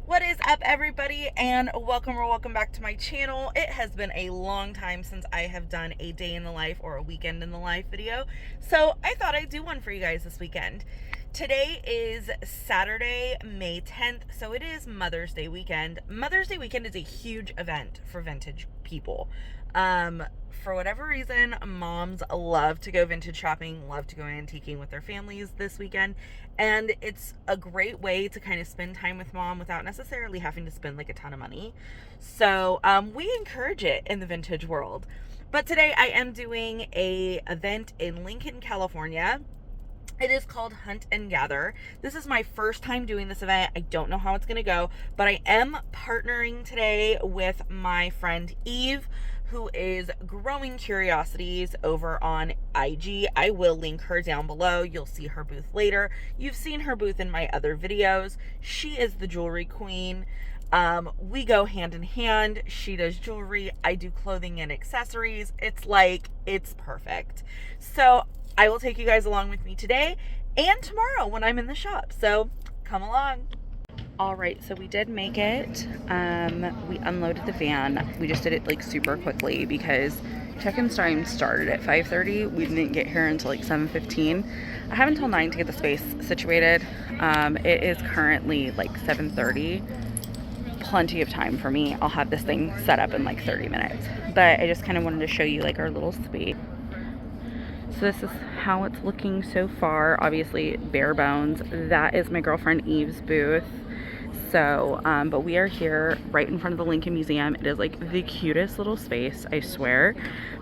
What is up, everybody, and welcome back to my channel. It has been a long time since I have done a day in the life or a weekend in the life video, so I thought I'd do one for you guys this weekend. Today is Saturday, May 10th, so it is Mother's Day weekend. Mother's Day weekend is a huge event for vintage people. For whatever reason, moms love to go vintage shopping, love to go antiquing with their families this weekend, and it's a great way to kind of spend time with mom without necessarily having to spend like a ton of money. So we encourage it in the vintage world. But today I am doing a event in Lincoln, California. It is called Hunt and Gather. This is my first time doing this event. I don't know how it's going to go, but I am partnering today with my friend Eve, who is Growing Curiosities over on IG. I will link her down below. You'll see her booth later. You've seen her booth in my other videos. She is the jewelry queen. We go hand in hand. She does jewelry. I do clothing and accessories. It's perfect. So I will take you guys along with me today and tomorrow when I'm in the shop. So come along. All right, so we did make it. We unloaded the van. We just did it like super quickly because check-in time started at 5:30. We didn't get here until like 7:15. I have until 9 to get the space situated. It is currently like 7:30. Plenty of time for me. I'll have this thing set up in like 30 minutes. But I just kind of wanted to show you like our little space. So this is how it's looking so far. Obviously bare bones. That is my girlfriend Eve's booth. So but we are here right in front of the Lincoln Museum. It is like the cutest little space, I swear.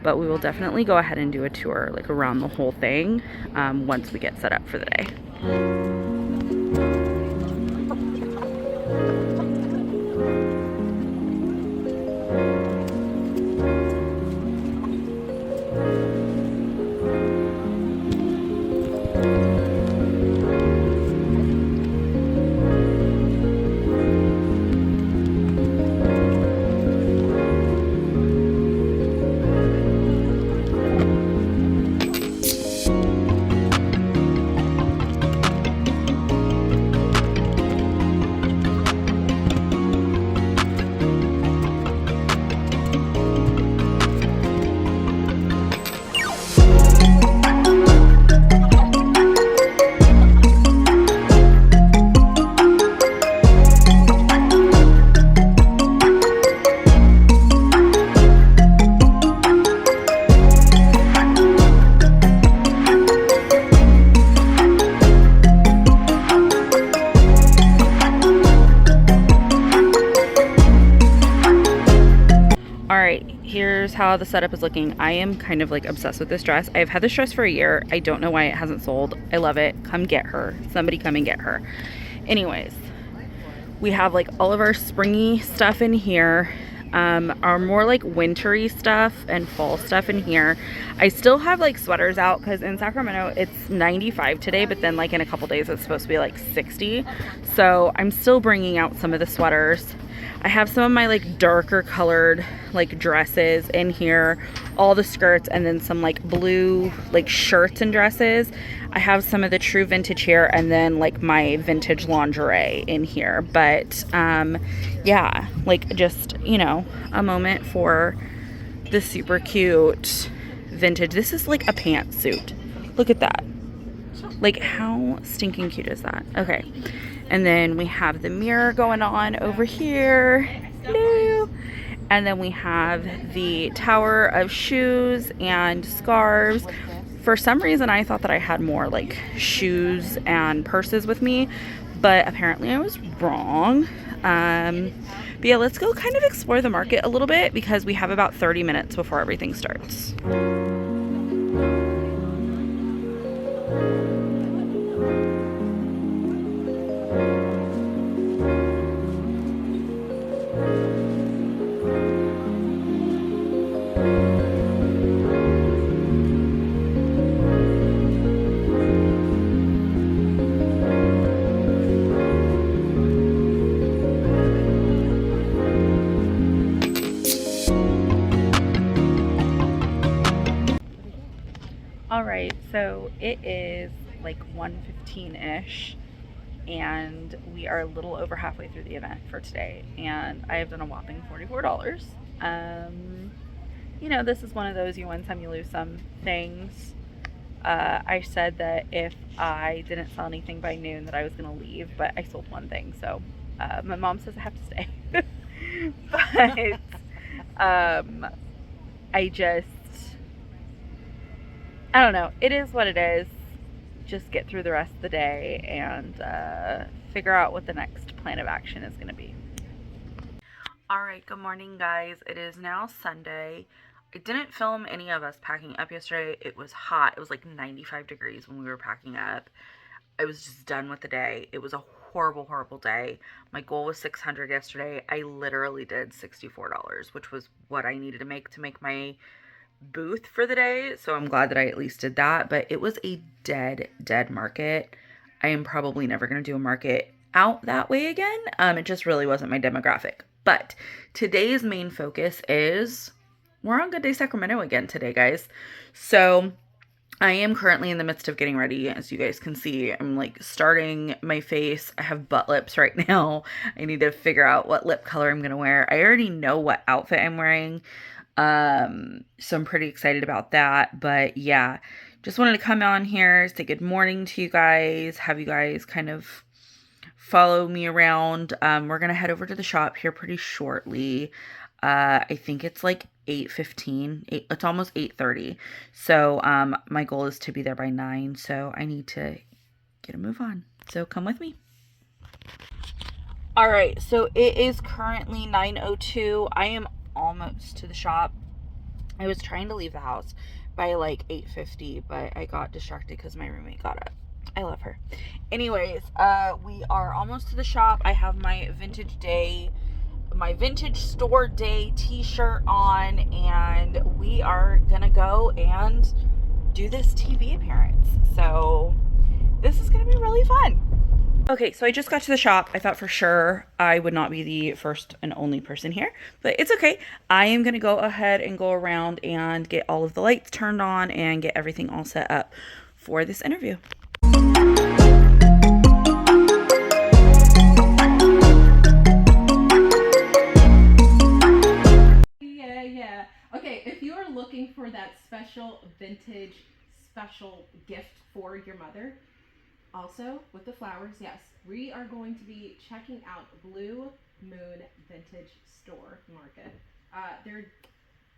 But we will definitely go ahead and do a tour like around the whole thing once we get set up for the day. Here's how the setup is looking. I am kind of like obsessed with this dress. I've had this dress for a year. I don't know why it hasn't sold. I love it. Come get her. Somebody come and get her. Anyways, we have like all of our springy stuff in here. Our more like wintry stuff and fall stuff in here. I still have like sweaters out because in Sacramento it's 95 today, but then like in a couple days it's supposed to be like 60. So I'm still bringing out some of the sweaters. I have some of my like darker colored like dresses in here, all the skirts, and then some like blue like shirts and dresses. I have some of the true vintage here, and then like my vintage lingerie in here. But yeah, like just, you know, a moment for the super cute vintage. This is like a pantsuit. Look at that. Like how stinking cute is that? Okay. And then we have the mirror going on over here. Hello. And then we have the tower of shoes and scarves. For some reason, I thought that I had more like shoes and purses with me, but apparently I was wrong. But yeah, let's go kind of explore the market a little bit because we have about 30 minutes before everything starts. All right, so it is like 1:15-ish. and we are a little over halfway through the event for today, and I have done a whopping $44. You know, this is one of those you win some, you lose some things. I said that if I didn't sell anything by noon that I was going to leave, but I sold one thing, so my mom says I have to stay. But I don't know. It is what it is. Just get through the rest of the day and figure out what the next plan of action is going to be. All right, good morning, guys. It is now Sunday. I didn't film any of us packing up yesterday. It was hot. It was like 95 degrees when we were packing up. I was just done with the day. It was a horrible, horrible day. My goal was $600 yesterday. I literally did $64, which was what I needed to make my booth for the day. So I'm glad that I at least did that. But it was a dead market. I am probably never going to do a market out that way again. It just really wasn't my demographic. But today's main focus is we're on Good Day Sacramento again today, guys. So I am currently in the midst of getting ready. As you guys can see, I'm like starting my face. I have butt lips right now. I need to figure out what lip color I'm going to wear. I already know what outfit I'm wearing. So I'm pretty excited about that. But yeah, just wanted to come on here, say good morning to you guys, have you guys kind of follow me around. We're going to head over to the shop here pretty shortly. I think it's like 8:15. It's almost 8:30. So my goal is to be there by 9. So I need to get a move on. So come with me. All right. So it is currently 9:02. I am almost to the shop. I was trying to leave the house by like 8:50, but I got distracted because my roommate got up. I love her. Anyways, we are almost to the shop. I have my vintage store day t-shirt on, and we are gonna go and do this TV appearance. So this is gonna be really fun. Okay, so I just got to the shop. I thought for sure I would not be the first and only person here, but it's okay. I am gonna go ahead and go around and get all of the lights turned on and get everything all set up for this interview. Yeah. Okay, if you are looking for that special vintage special gift for your mother, also with the flowers, yes, we are going to be checking out Blue Moon Vintage Store Market. They're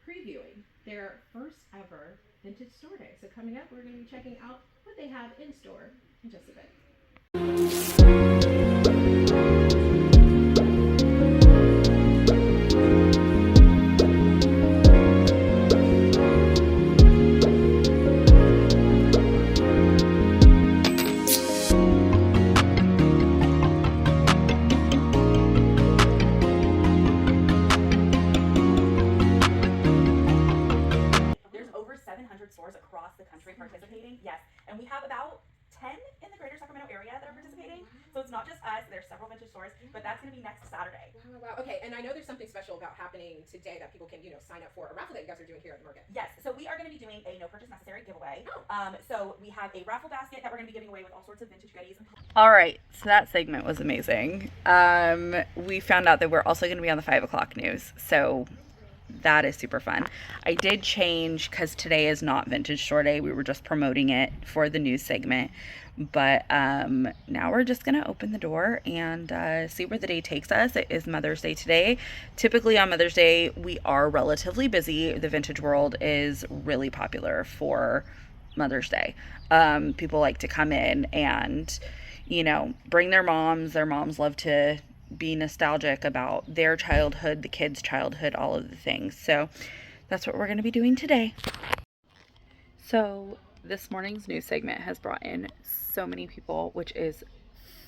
previewing their first ever vintage store day. So coming up, we're going to be checking out what they have in store in just a bit. Stores across the country participating. Yes, and we have about 10 in the greater Sacramento area that are participating. So it's not just us. There's several vintage stores, but that's going to be next Saturday. Wow. Okay, and I know there's something special about happening today that people can, sign up for a raffle that you guys are doing here at the market. Yes, so we are going to be doing a no purchase necessary giveaway. So we have a raffle basket that we're going to be giving away with all sorts of vintage goodies. All right, so that segment was amazing. We found out that we're also going to be on the 5 o'clock news. So that is super fun. I did change because today is not Vintage Store Day. We were just promoting it for the news segment. But now we're just going to open the door and see where the day takes us. It is Mother's Day today. Typically on Mother's Day, we are relatively busy. The vintage world is really popular for Mother's Day. People like to come in and, bring their moms. Their moms love to be nostalgic about their childhood, the kids' childhood, all of the things. So that's what we're going to be doing today. So this morning's news segment has brought in so many people, which is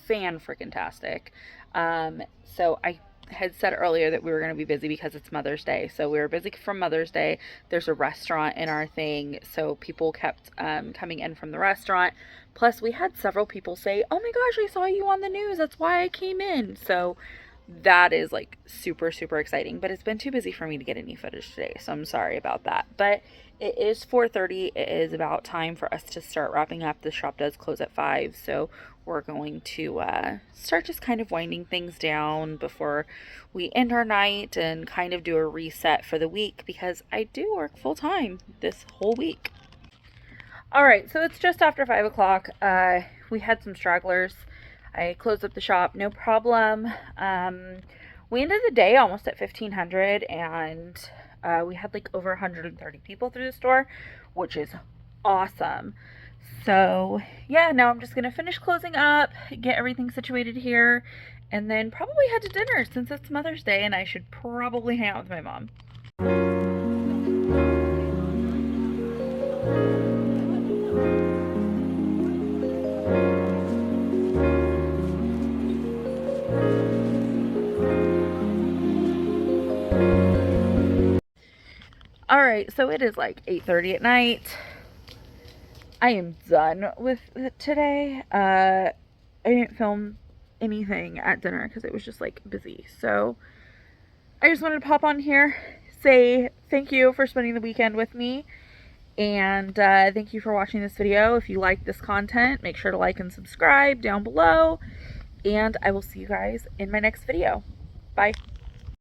fan-freaking-tastic. So I had said earlier that we were going to be busy because it's Mother's Day. So we were busy from Mother's Day. There's a restaurant in our thing, so people kept coming in from the restaurant. Plus, we had several people say, "Oh my gosh, I saw you on the news. That's why I came in." So that is like super, super exciting. But it's been too busy for me to get any footage today, so I'm sorry about that. But It is 4:30. It is about time for us to start wrapping up. The shop does close at 5, so we're going to start just kind of winding things down before we end our night and kind of do a reset for the week because I do work full time this whole week. All right, so it's just after 5 o'clock. We had some stragglers. I closed up the shop, no problem. We ended the day almost at 1,500, and we had like over 130 people through the store, which is awesome. So yeah, now I'm just gonna finish closing up, get everything situated here, and then probably head to dinner since it's Mother's Day and I should probably hang out with my mom. All right, so it is like 8:30 at night. I am done with it today. I didn't film anything at dinner because it was just like busy. So I just wanted to pop on here, say thank you for spending the weekend with me, and thank you for watching this video. If you like this content, make sure to like and subscribe down below, and I will see you guys in my next video. Bye.